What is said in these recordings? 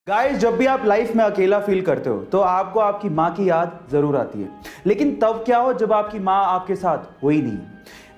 Guys, जब भी आप लाइफ में अकेला फील करते हो तो आपको आपकी माँ की याद जरूर आती है। लेकिन तब क्या हो जब आपकी माँ आपके साथ हो ही नहीं।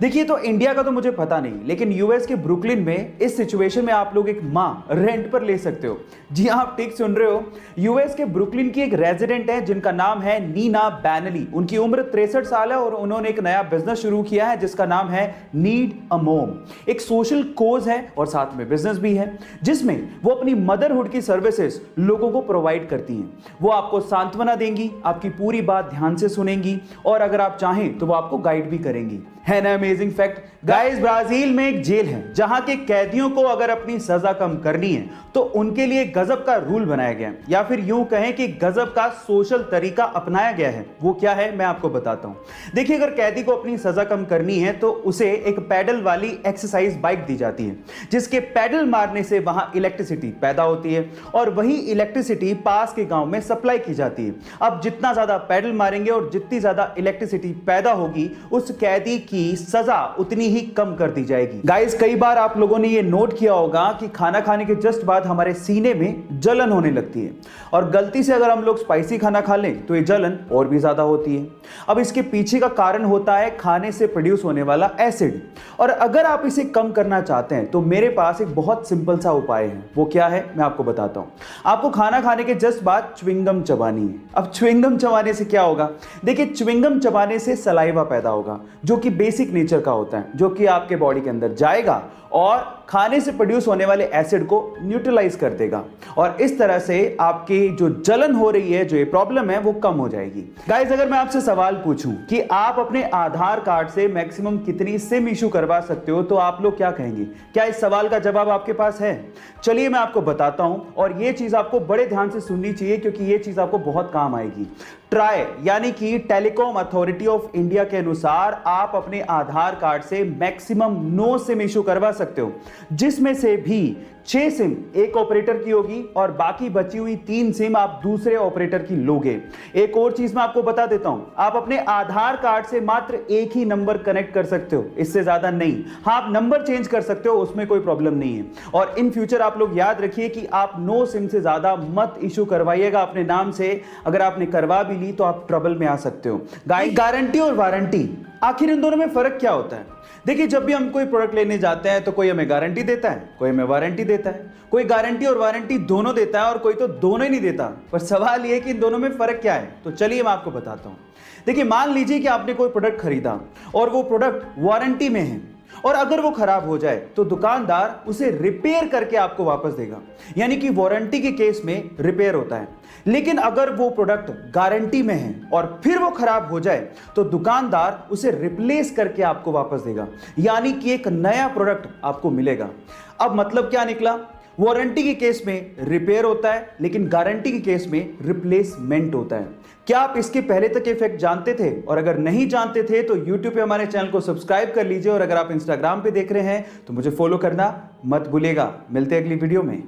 देखिए, तो इंडिया का तो मुझे पता नहीं, लेकिन यूएस के ब्रुकलिन में इस सिचुएशन में आप लोग एक माँ रेंट पर ले सकते हो। जी हाँ, आप ठीक सुन रहे हो। यूएस के ब्रुकलिन की एक रेजिडेंट है जिनका नाम है नीना बैनली। उनकी उम्र 63 साल है और उन्होंने एक नया बिजनेस शुरू किया है जिसका नाम है नीड अ मोम। एक सोशल कोज है और साथ में बिजनेस भी है जिसमें वो अपनी मदरहुड की सर्विसेज लोगों को प्रोवाइड करती हैं। वो आपको सांत्वना देंगी, आपकी पूरी बात ध्यान से सुनेंगी और अगर आप चाहें तो वो आपको गाइड भी करेंगी। है ना अमेजिंग फैक्ट। गाइस, ब्राजील में एक जेल है जहां के कैदियों को अगर अपनी सजा कम करनी है तो उनके लिए गजब का रूल बनाया गया है, या फिर यूं कहें कि गजब का सोशल तरीका अपनाया गया है। वो क्या है मैं आपको बताता हूं। देखिए, अगर कैदी को अपनी सजा कम करनी है तो उसे एक पैडल वाली एक्सरसाइज बाइक दी जाती है जिसके पैडल मारने से वहां इलेक्ट्रिसिटी पैदा होती है और वही इलेक्ट्रिसिटी पास के गांव में सप्लाई की जाती है। अब जितना ज्यादा पैडल मारेंगे और जितनी ज्यादा इलेक्ट्रिसिटी पैदा होगी उस कैदी की सजा उतनी ही कम कर दी जाएगी। गाइस, कई बार आप लोगों ने ये नोट किया होगा कि खाना खाने के जस्ट बाद हमारे सीने में जलन होने लगती है और गलती से अगर हम लोग स्पाइसी खाना खा लें तो ये जलन और भी ज्यादा होती है। अब इसके पीछे का कारण होता है खाने से प्रोड्यूस होने वाला एसिड, और अगर आप इसे कम करना चाहते हैं तो मेरे पास एक बहुत सिंपल सा उपाय है। वो क्या है मैं आपको बताता हूं। आपको खाना खाने के जस्ट बाद च्युइंगम चबानी है। अब च्युइंगम चबाने से क्या होगा? देखिए, च्युइंगम चबाने से सलाइवा पैदा होगा जो कि बेसिक नेचर का होता है, जो कि आपके बॉडी के अंदर जाएगा और खाने से प्रोड्यूस होने वाले एसिड को न्यूट्रलाइज कर देगा और इस तरह से आपकी जो जलन हो रही है, जो ये प्रॉब्लम है, वो कम हो जाएगी। गाइस, अगर मैं आपसे सवाल पूछूं कि आप अपने आधार कार्ड से मैक्सिमम कितनी सिम इशू करवा सकते हो तो आप लोग क्या कहेंगे? क्या इस सवाल का जवाब आपके पास है? चलिए मैं आपको बताता हूं और ये चीज आपको बड़े ध्यान से सुननी चाहिए क्योंकि ये चीज आपको बहुत काम आएगी। ट्राई यानी कि टेलीकॉम अथॉरिटी ऑफ इंडिया के अनुसार आप अपने आधार कार्ड से मैक्सिमम 9 सिम इशू करवा सकते हो, जिसमें से भी 6 सिम एक ऑपरेटर की होगी और बाकी बची हुई 3 सिम आप दूसरे ऑपरेटर की लोगे। एक और चीज मैं आपको बता देता हूं, आप अपने आधार कार्ड से मात्र एक ही नंबर कनेक्ट कर सकते हो, इससे ज्यादा नहीं। हाँ, आप नंबर चेंज कर सकते हो, उसमें कोई प्रॉब्लम नहीं है। और इन फ्यूचर आप लोग याद रखिए कि आप 9 सिम से ज्यादा मत इशू करवाइएगा अपने नाम से। अगर आपने करवा भी ली तो आप ट्रबल में आ सकते हो। गारंटी और वारंटी, आखिर इन दोनों में फर्क क्या होता है? देखिए, जब भी हम कोई प्रोडक्ट लेने जाते हैं तो कोई हमें गारंटी देता है, कोई हमें वारंटी देता है। कोई गारंटी और वारंटी दोनों देता है और कोई तो दोनों ही नहीं देता। पर सवाल यह कि इन दोनों में फर्क क्या है, तो चलिए मैं आपको बताता हूं। देखिए, मान लीजिए कि आपने कोई प्रोडक्ट खरीदा और वो प्रोडक्ट वारंटी में है और अगर वो खराब हो जाए तो दुकानदार उसे रिपेयर करके आपको वापस देगा, यानी कि वारंटी के केस में रिपेयर होता है। लेकिन अगर वो प्रोडक्ट गारंटी में है और फिर वो खराब हो जाए तो दुकानदार उसे रिप्लेस करके आपको वापस देगा, यानी कि एक नया प्रोडक्ट आपको मिलेगा। अब मतलब क्या निकला? वारंटी के केस में रिपेयर होता है लेकिन गारंटी के केस में रिप्लेसमेंट होता है। क्या आप इसके पहले तक इफेक्ट जानते थे? और अगर नहीं जानते थे तो YouTube पे हमारे चैनल को सब्सक्राइब कर लीजिए और अगर आप Instagram पे देख रहे हैं तो मुझे फॉलो करना मत भूलिएगा। मिलते हैं अगली वीडियो में।